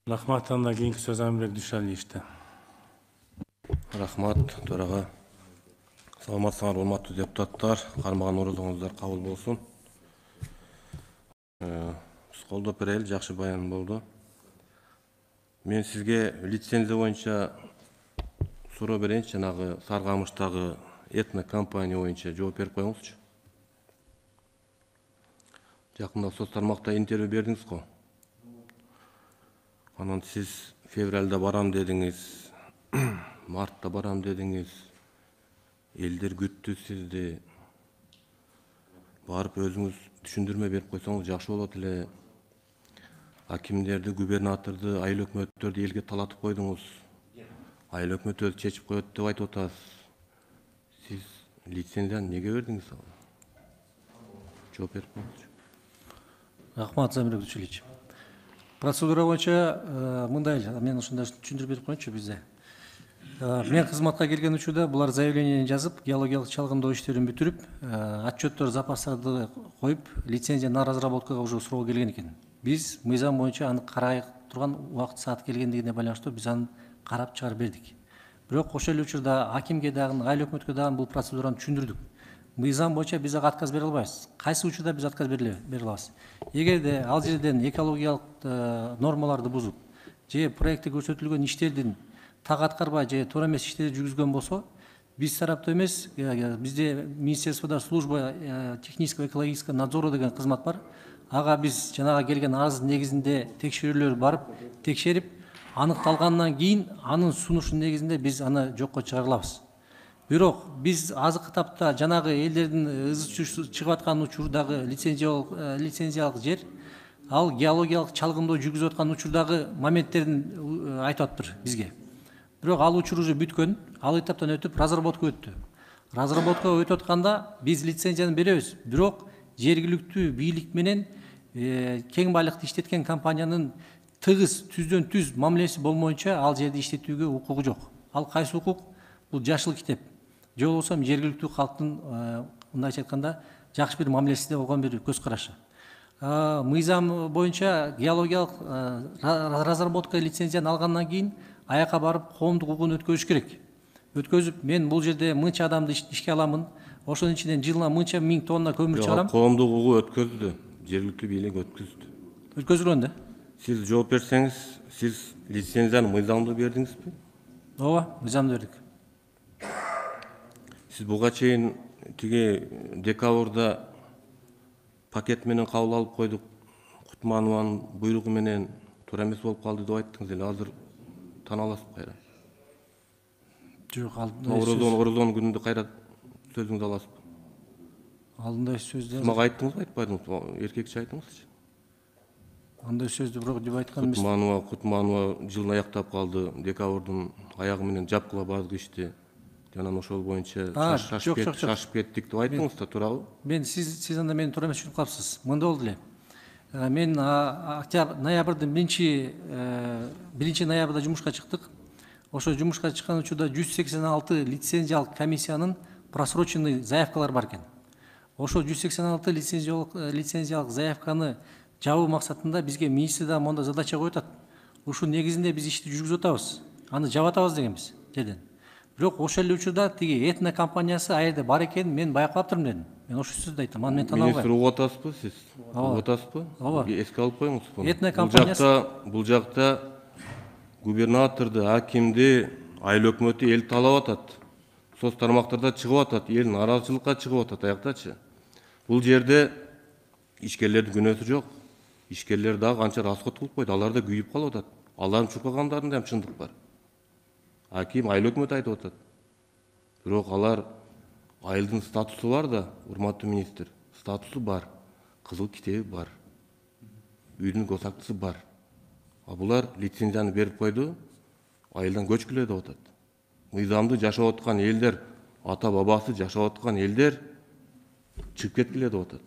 Рахмат, андан кийинки сөз Амирбек Дүйшалиевде. Рахмат, төрага. Саламатсыңар, урматтуу депутаттар, кармаган орозуңуздар кабыл болсун. Биз колдоп берели, жакшы баян болду. Мен сизге лицензия боюнча суроо берейинчи, жанагы Саргамыштагы этно компания боюнча жооп берип коюңузчу. Жакында соц тармакта интервью бердиңиз го. Анан сиз февралда барам дедиңиз, мартта барам дедиңиз, элдер күттү сизди. Барып өзүңүз түшүндүрмө берип койсоңуз жакшы болот эле. Акимдерди, губернаторду, айыл өкмөттөрдү элге талатып койдуңуз. Айыл өкмөт өзү чечип коет деп айтып атасыз. Сиз лицензияны неге бердиңиз? Жооп берип коюңузчу. Рахмат, Амирбек Дүйшалиевич. Процедура боюнча мындай, мен ушундай түшүндүрүп берип коеюнчу бизде. Мен кызматка келген учурда булар заявление жазып, геологиялык чалгындоо иштерин бүтүрүп, отчеттор, запастарды коюп, лицензия на разработкага уже суроо келген экен. Биз мыйзам боюнча аны карай турган убакыт саат келгендигине байланыштуу биз аны карап чыгарып бердик. Бирок ошол эле учурда акимге дагы, айыл өкмөткө дагы бул процедураны түшүндүрдүк. Мыйзам боюнча биз ага отказ бере албайбыз. Кайсы учурда биз отказ бере алабыз? Эгерде ал жерден экологиялык нормаларды бузуп, же проектте көрсөтүлгөн иштердин так аткарбай же туура эмес иштерди жүргүзгөн болсо, биз тарапта эмес, бизде министерствода служба технического экологического надзора деген кызмат бар. Ага биз жанага келген арыз негизинде текшерүүлөр барып, текшерип, аныкталгандан кийин анын сунушу негизинде биз аны жокко чыгара алабыз. Бирок биз азыркы тапта жанагы элдердин ызы чыгып аткан учурдагы лицензиялык жер, ал геологиялык чалгындоо жүргүзүп аткан учурдагы моменттерин айтып атыптыр бизге. Бирок ал учур уже бүткөн, ал этаптан өтүп разработка өттү. Разработка өтүп атканда биз лицензияны беребиз. Бирок жергиликтүү бийлик менен кең байлыкты иштеткен компаниянын тыгыз түздөн түз мамилеси болмоюнча ал жерди иштетүүгө укугу жок. Ал кайсы укук? Бул жашыл китеп. Же болбосо жергиликтүү калктын мындайча айтканда жакшы бир мамилесинде болгон бир көз карашы. Мыйзам боюнча геологиялык разработка лицензияны алгандан кийин аяка барып коомдук угууну өткөзүш керек. Өткөзүп, мен бул жерде мынча адамды ишке аламын, ошонун ичинен жылына мынча миң тонна көмүр чыгарам. Коомдук угуу өткөздү, жергиликтүү бийлик өткөздү. Өткөзүлгөн да. Сиз жооп берсеңиз, сиз лицензияны мыйзамдуу бердиңизби? Ооба, мыйзамдуу бердик. Сиз буга чейин тиги декабрда пакет менен кабыл алып койдук, Кутманованын буйругу менен туура эмес болуп калды деп айттыңыз эле, азыр тана аласызбы кайра? Жок, Орозон күнүндө кайра сөзүңүздү аласызбы? Алдындай сөздү. Мага айттыңызбы, айтпадыңызбы? Эркекче айтыңызчы. Андай сөздү бирок деп айткан эмес. Кутманова жылын аяктап калды, декабрдын аягы менен жапкыла баардык ишти. Жанан ошол боюнча шашып кеттик деп айттыңыз да, туурабы? Мен сиз анда мени туура эмес түшүнүп калыпсыз. Мындай болду эле. Мен ноябрдын 1 ноябрда жумушка чыктык. Ошо жумушка чыккан учурда 186 лицензиялык комиссиянын просроченный заявкалар бар экен. Ошо 186 лицензиялык заявканы жабуу максатында бизге министрден монда задача коюп атат. Ушул негизинде биз ишти жүргүзүп атабыз. Аны жаап атабыз дегенбиз жерден. Бирок ошол эле учурда тиги этно компаниясы аерде бар экенин мен байкалаптырмын дедим. Мен ошол сөздү айттым. Аны мен тана албайм. Министр угуп атасызбы сиз? Угуп атасызбы? Ооба. Эске алып коюңуз буну. Этно компаниясы Бул жакта губернаторду, акимди, айыл өкмөтү эл талап атат. Соц тармактарда чыгып атат, эл нааразычылыкка чыгып атат аяктачы. Бул жерде ишкерлердин күнөөсү жок. Ишкерлер дагы канча расход кылып койду, алар да күйүп калып атат. Алардын чуркагандарында ham чындык бар. Аким, айыл өкмөт айтып атат. Бирок алар айылдын статусу бар да, урматтуу министр, статусу бар, кызыл китеби бар, үйдүн госактысы бар. А булар лицензияны берип койду, айылдан көчкүлө деп атат. Мыйзамды жашап аткан элдер, ата бабасы жашап аткан элдер чыгып кеткиле деп атат.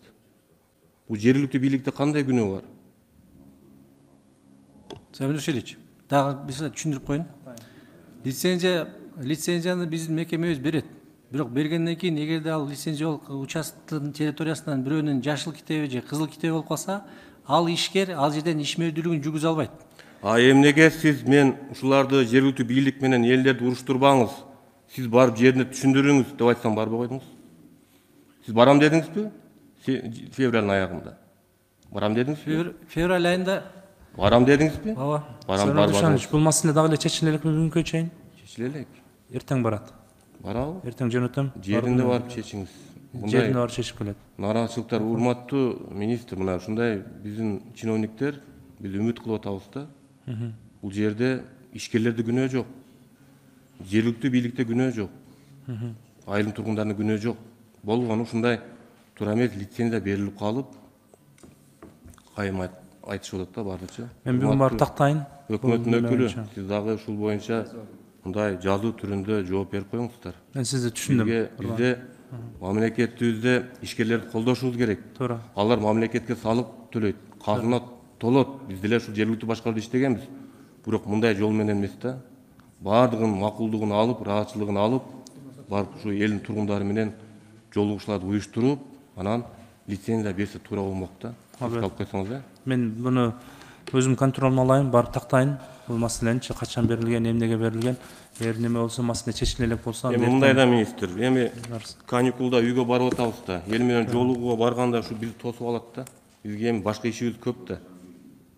Бул жергиликтүү бийликте кандай күнөө бар? Дүйшалиевич, дагы биз түшүндүрүп коеюн. Лицензияны биздин мекемебиз берет. Бирок бергенден кийин эгерде ал лицензиялык участканын территориясынан бирөөнүн жашыл китеби же кызыл китеби болуп калса, ал ишкер ал жерден ишмердүүлүгүн жүргүзө албайт. Эмнеге сиз мен ушуларды жергиликтүү бийлик менен элдерди уруштурбаңыз, сиз барып жерине түшүндүрүңүз деп айтсам барбай койдуңуз? Сиз барам дедиңизби? Февралдын аягында. Барам дедиңизби? Февраль айында Барам дедиңизби? ооба. Барам Душанович, бул маселе дагы эле чечиле элек бүгүнкү чейин. Чечиле элек. Эртең барат. Барабы? Эртең жөнөтөм. Жеринде барып чечиңиз. Жерине барып чечип келет. Нараачылыктар, урматтуу министр, мына ушундай биздин чиновниктер биз үмүт кылып атабыз да. Бул жерде ишкерлерде күнөө жок. Жергиликтүү бийликте күнөө жок. Айрым тургундардын күнөө жок. Болгону ушундай туура эмес лицензия берилип калып, кайым айтышып атат да бардычы. Мен бүгүн барып тактайын. Өкмөттүн өкүлү, сиз дагы ушул боюнча мындай жазуу түрүндө жооп берип коюңуздар. Мен сизди түшүндүм. Бизде мамлекетибизде ишкерлерди колдошубуз керек. Туура. Алар мамлекетке салык төлөйт, казына толот. Биз деле ушул жергиликтүү башкарууда иштегенбиз. Бирок мындай жол менен эмес да. Бардыгын макулдугун алып, ыраатчылыгын алып, барып ушу элдин тургундары менен жолугушууларды уюштуруп, анан лицензия берсе туура болмок да. Алып койсоңуз, Мен буну өзүм контролума алайын, барып тактайын. Бул маселеничи качан берилген, эмнеге берилген, эгер неме болсо, маселе чечиле элек болсо. Эми мындай да министр, эми каникулда үйгө барып атабыз да. Эл менен жолугууга барганда ушу бизди тосуп алат да. Бизге эми башка ишибиз көп да.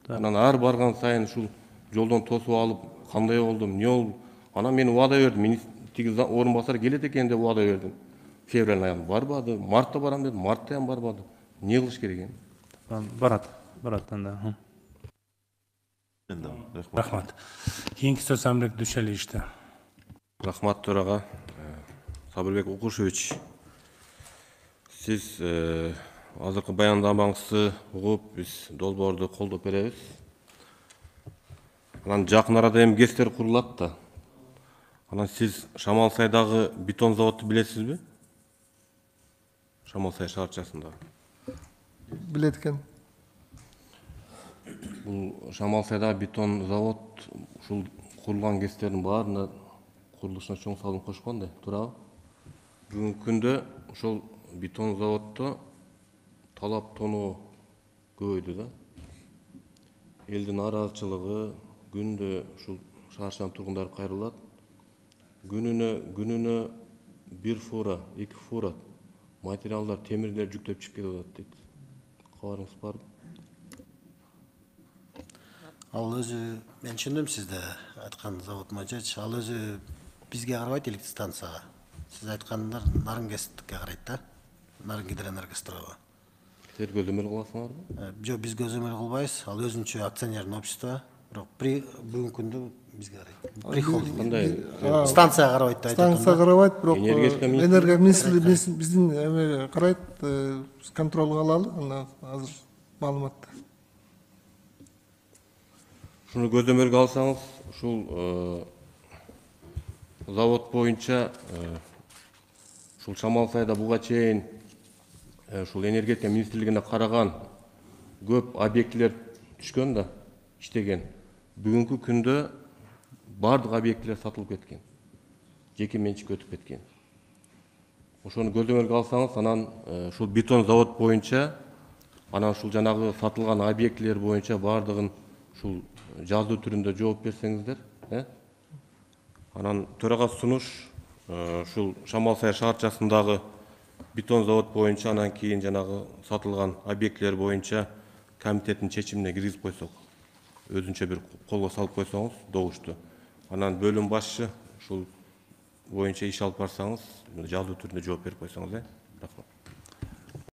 Анан ар барган сайын ушул жолдон тосуп алып, кандай болду, эмне болду? Анан мен убада бердим, тиги орун басар келет экен деп убада бердим. Февраль айында барбады, мартта барам дедим, мартта ham барбады. Эмне кылыш керек эми? Барат анда. Рахмат. Кийинки сөз Амирбек Дүйшөлиевичте. Рахмат төрага. Сабырбек Укушевич, сиз азыркы баяндамаңызды угуп, биз долбоорду колдоп беребиз. Анан жакын арада эми ГЭСтер курулат да. Анан сиз Шамалсайдагы бетон заводду билесизби? Шамалсай шаарчасындагы. Билет экен. Бул Шамалсайдагы бетон завод ушул курулган ГЭСтердин баарына курулушуна чоң салым кошкон да, туурабы? Бүгүнкү күндө ошол бетон заводдо талап тоноо көбөйдү да. Элдин нараачылыгы күндө ушул шаарчанын тургундары кайрылат. Күнүнө 1 фура, 2 фура материалдар, темирлер жүктөп чыгып кетип атат дейт. Кабарыңыз барбы? Ал өзү, мен түшүндүм сизде айткан завод мажач, ал өзү бизге карабайт электр станцияга. Сиз айткандар Нарынгестке карайт да. Нарын гидроэнергостройго. Силер көзөмөл кыласыңарбы? Жок, биз көзөмөл кылбайбыз. Ал өзүнчө акционерный общество. Бирок бүгүнкү күндө бизге карайт. Прихолдинг. Кандай? Станцияга карабайт да айтат. Станция карабайт, бирок Энергетика энергия министрлиги биздин эме карайт, контролго алалы, анда азыр маалыматты. Шуну көзөмөлгө алсаңыз, ушул завод боюнча ушул Шамалсайда буга чейин ушул энергетика министрлигине караган көп объектилер түшкөн да, иштеген. Бүгүнкү күндө бардык объектилер сатылып кеткен. Жеке менчикке өтүп кеткен. Ошону көзөмөлгө алсаңыз, анан ушул бетон завод боюнча, анан ушул жанагы сатылган объектилер боюнча бардыгын ушул жазуу түрүндө жооп берсеңиздер, анан төрага сунуш ушул Шамалсай шаарчасындагы бетон завод боюнча, анан кийин жанагы сатылган объектилер боюнча комитеттин чечимине киргизип койсок, өзүнчө бир колго салып койсоңуз добуштуу. Анан бөлүм башчы ушул боюнча иш алып барсаңыз, жазуу түрүндө жооп берип койсоңуз, рахмат.